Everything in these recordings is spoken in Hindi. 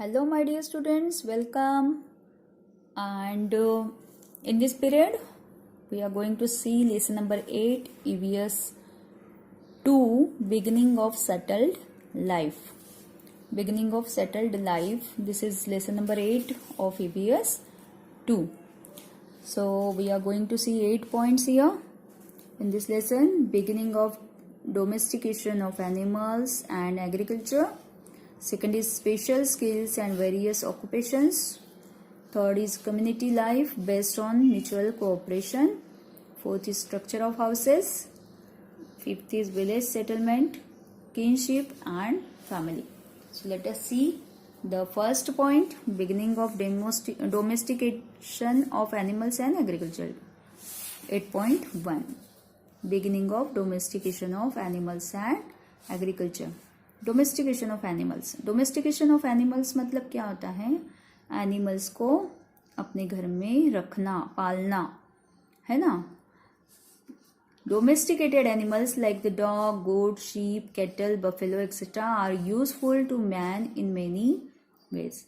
Hello, my dear students, welcome. And in this period, we are going to see lesson number 8, EVS 2, Beginning of Settled Life. Beginning of Settled Life. This is lesson number 8 of EVS 2. So, we are going to see 8 points here in this lesson. Beginning of domestication of animals and agriculture. Second is special skills and various occupations. Third is community life based on mutual cooperation. Fourth is structure of houses. Fifth is village settlement, kinship and family. So let us see the first point, beginning of domestication of animals and agriculture. 8.1 beginning of domestication of animals and agriculture. Domestication of animals. Domestication of animals मतलब क्या होता है? एनिमल्स को अपने घर में रखना, पालना, है ना. Domesticated animals like the dog, goat, sheep, cattle, buffalo etcetera are useful to man in many ways.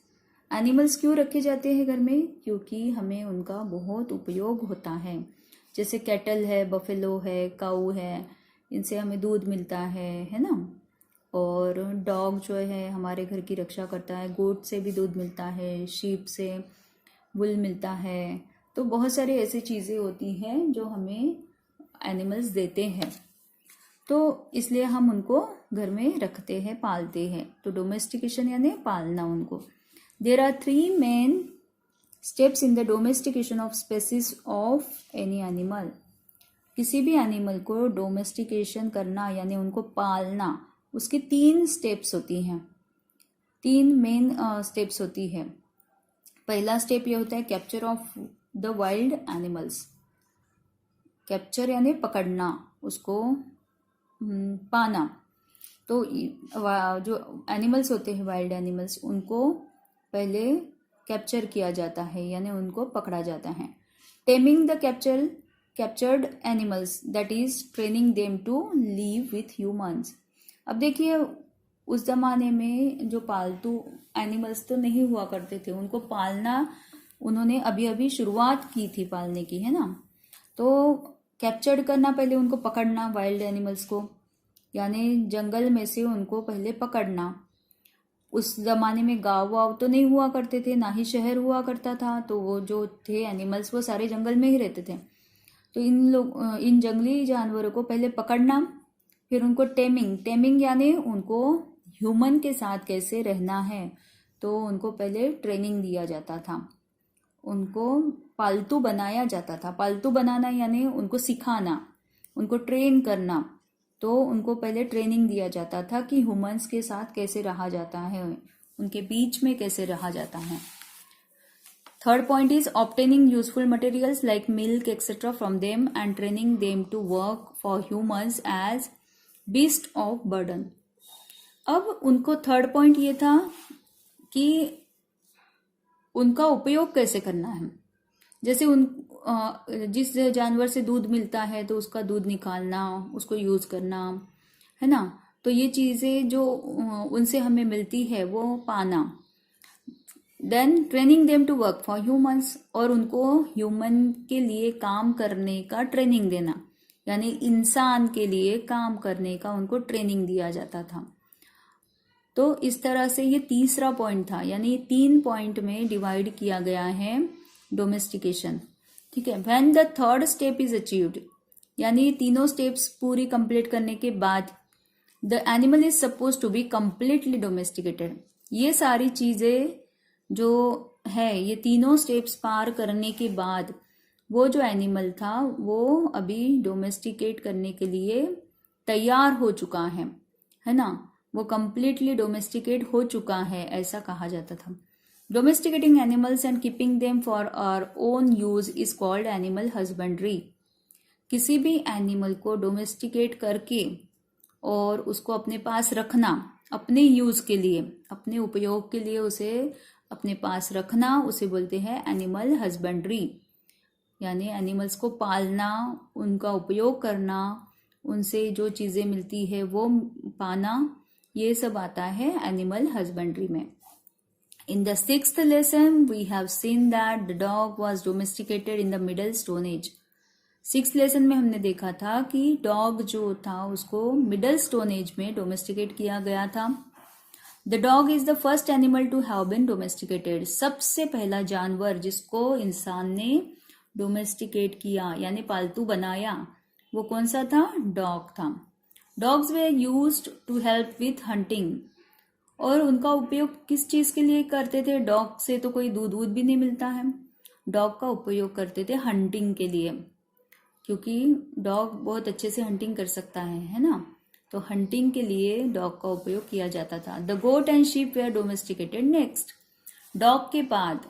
Animals क्यों रखे जाते हैं घर में? क्योंकि हमें उनका बहुत उपयोग होता है. जैसे कैटल है, बफेलो है, काऊ है, इनसे हमें दूध मिलता है ना. और डॉग जो है हमारे घर की रक्षा करता है. गोट से भी दूध मिलता है, शीप से वुल मिलता है. तो बहुत सारी ऐसी चीज़ें होती हैं जो हमें एनिमल्स देते हैं, तो इसलिए हम उनको घर में रखते हैं, पालते हैं. तो डोमेस्टिकेशन यानी पालना उनको. There are 3 main steps in the domestication of species of any animal. किसी भी एनिमल को डोमेस्टिकेशन करना यानी उनको पालना, उसकी 3 स्टेप्स होती हैं. 3 मेन स्टेप्स होती है. पहला स्टेप ये होता है capture of the wild animals. Capture यानी पकड़ना, उसको पाना. तो जो एनिमल्स होते हैं वाइल्ड एनिमल्स, उनको पहले कैप्चर किया जाता है यानी उनको पकड़ा जाता है. Taming the captured animals, that is training them to live with humans. अब देखिए, उस जमाने में जो पालतू एनिमल्स तो नहीं हुआ करते थे, उनको पालना उन्होंने अभी अभी शुरुआत की थी पालने की, है ना. तो कैप्चर करना, पहले उनको पकड़ना, वाइल्ड एनिमल्स को, यानी जंगल में से उनको पहले पकड़ना. उस जमाने में गाँव वाव तो नहीं हुआ करते थे, ना ही शहर हुआ करता था. तो वो जो थे एनिमल्स वो सारे जंगल में ही रहते थे. तो इन जंगली जानवरों को पहले पकड़ना, फिर उनको टेमिंग यानी उनको ह्यूमन के साथ कैसे रहना है, तो उनको पहले ट्रेनिंग दिया जाता था. उनको पालतू बनाया जाता था. पालतू बनाना यानी उनको सिखाना, उनको ट्रेन करना. तो उनको पहले ट्रेनिंग दिया जाता था कि ह्यूमंस के साथ कैसे रहा जाता है, उनके बीच में कैसे रहा जाता है. Third point is obtaining useful materials like milk etcetera from them and training them to work for humans as beast of burden. अब उनको थर्ड पॉइंट ये था कि उनका उपयोग कैसे करना है. जैसे जिस जानवर से दूध मिलता है तो उसका दूध निकालना, उसको यूज करना, है ना. तो ये चीजें जो उनसे हमें मिलती है वो पाना. Then training them to work for humans, और उनको ह्यूमन के लिए काम करने का ट्रेनिंग देना, यानी इंसान के लिए काम करने का उनको ट्रेनिंग दिया जाता था. तो इस तरह से ये तीसरा पॉइंट था, यानी 3 पॉइंट में डिवाइड किया गया है डोमेस्टिकेशन. ठीक है. When the third step is achieved, यानी तीनों स्टेप्स पूरी कंप्लीट करने के बाद the animal is suppose to be completely domesticated. ये सारी चीजें जो है, ये तीनों स्टेप्स पार करने के बाद वो जो एनिमल था वो अभी डोमेस्टिकेट करने के लिए तैयार हो चुका है ना. वो कंप्लीटली डोमेस्टिकेट हो चुका है, ऐसा कहा जाता था. Domesticating animals and keeping them for our own use is called animal husbandry. किसी भी एनिमल को डोमेस्टिकेट करके और उसको अपने पास रखना, अपने यूज के लिए, अपने उपयोग के लिए उसे अपने पास रखना, उसे बोलते हैं एनिमल हस्बेंड्री. यानी एनिमल्स को पालना, उनका उपयोग करना, उनसे जो चीज़ें मिलती है वो पाना, ये सब आता है एनिमल हस्बेंड्री में. In the sixth lesson, we have seen that the dog was domesticated in the Middle Stone Age. Six lesson में हमने देखा था कि डॉग जो था उसको मिडल स्टोन एज में डोमेस्टिकेट किया गया था. The dog is the first animal to have been domesticated. सबसे पहला जानवर जिसको इंसान ने डोमेस्टिकेट किया यानी पालतू बनाया वो कौन सा था? डॉग था. Dogs were used to help with hunting. और उनका उपयोग किस चीज के लिए करते थे? डॉग से तो कोई दूध भी नहीं मिलता है. डॉग का उपयोग करते थे हंटिंग के लिए, क्योंकि डॉग बहुत अच्छे से हंटिंग कर सकता है ना. तो हंटिंग के लिए डॉग का उपयोग किया जाता था. The goat and sheep were domesticated next. Dog के बाद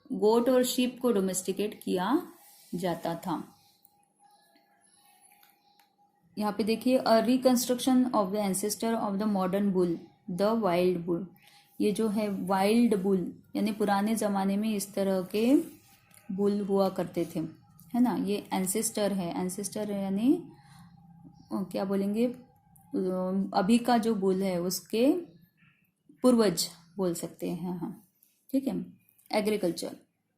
गोट और शीप को डोमेस्टिकेट किया जाता था. यहाँ पे देखिए, a reconstruction of the ancestor of the modern bull, the wild bull. ये जो है वाइल्ड बुल यानी पुराने जमाने में इस तरह के बुल हुआ करते थे, है ना. ये एंसेस्टर है. एंसेस्टर यानी क्या बोलेंगे, अभी का जो बुल है उसके पूर्वज बोल सकते हैं. हाँ, ठीक है. Agriculture.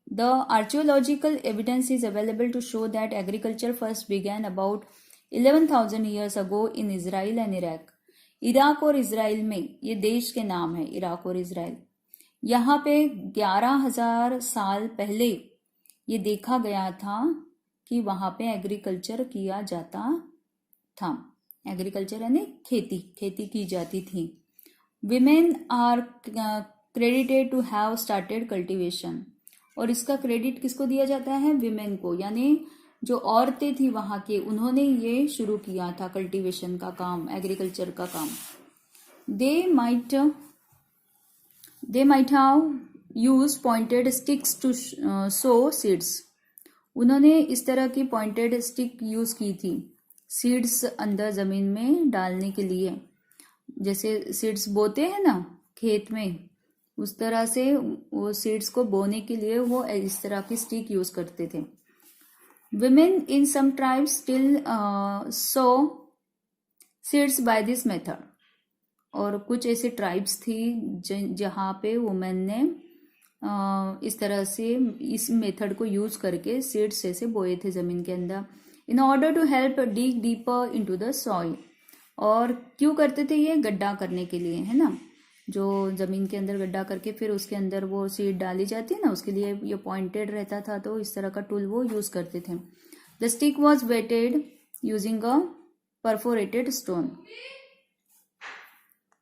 The archaeological evidence is available to show that agriculture first began about 11,000 years ago in Israel and Iraq. Iraq और इजराइल में, ये देश के नाम है इराक और इजराइल, यहाँ पे 11,000 साल पहले ये देखा गया था कि वहां पे एग्रीकल्चर किया जाता था. एग्रीकल्चर यानी खेती की जाती थी. Women are credited to have started cultivation. और इसका क्रेडिट किसको दिया जाता है? विमेन को, यानी जो औरतें थी वहां के, उन्होंने ये शुरू किया था कल्टीवेशन का काम, एग्रीकल्चर का काम. They might have use pointed sticks to sow seeds. उन्होंने इस तरह की पॉइंटेड स्टिक यूज की थी सीड्स अंदर जमीन में डालने के लिए. जैसे सीड्स बोते हैं ना खेत में, उस तरह से वो सीड्स को बोने के लिए वो इस तरह की स्टिक यूज करते थे. Women in some tribes still sow seeds by this method. और कुछ ऐसे ट्राइब्स थी जहाँ पे वुमेन ने इस तरह से इस मेथड को यूज करके सीड्स ऐसे बोए थे जमीन के अंदर. In order to help dig deeper into the soil. और क्यों करते थे ये? गड्ढा करने के लिए, है ना. जो जमीन के अंदर गड्ढा करके फिर उसके अंदर वो सीड डाली जाती है ना, उसके लिए ये पॉइंटेड रहता था, तो इस तरह का टूल वो यूज करते थे. The stick was weighted using a perforated stone.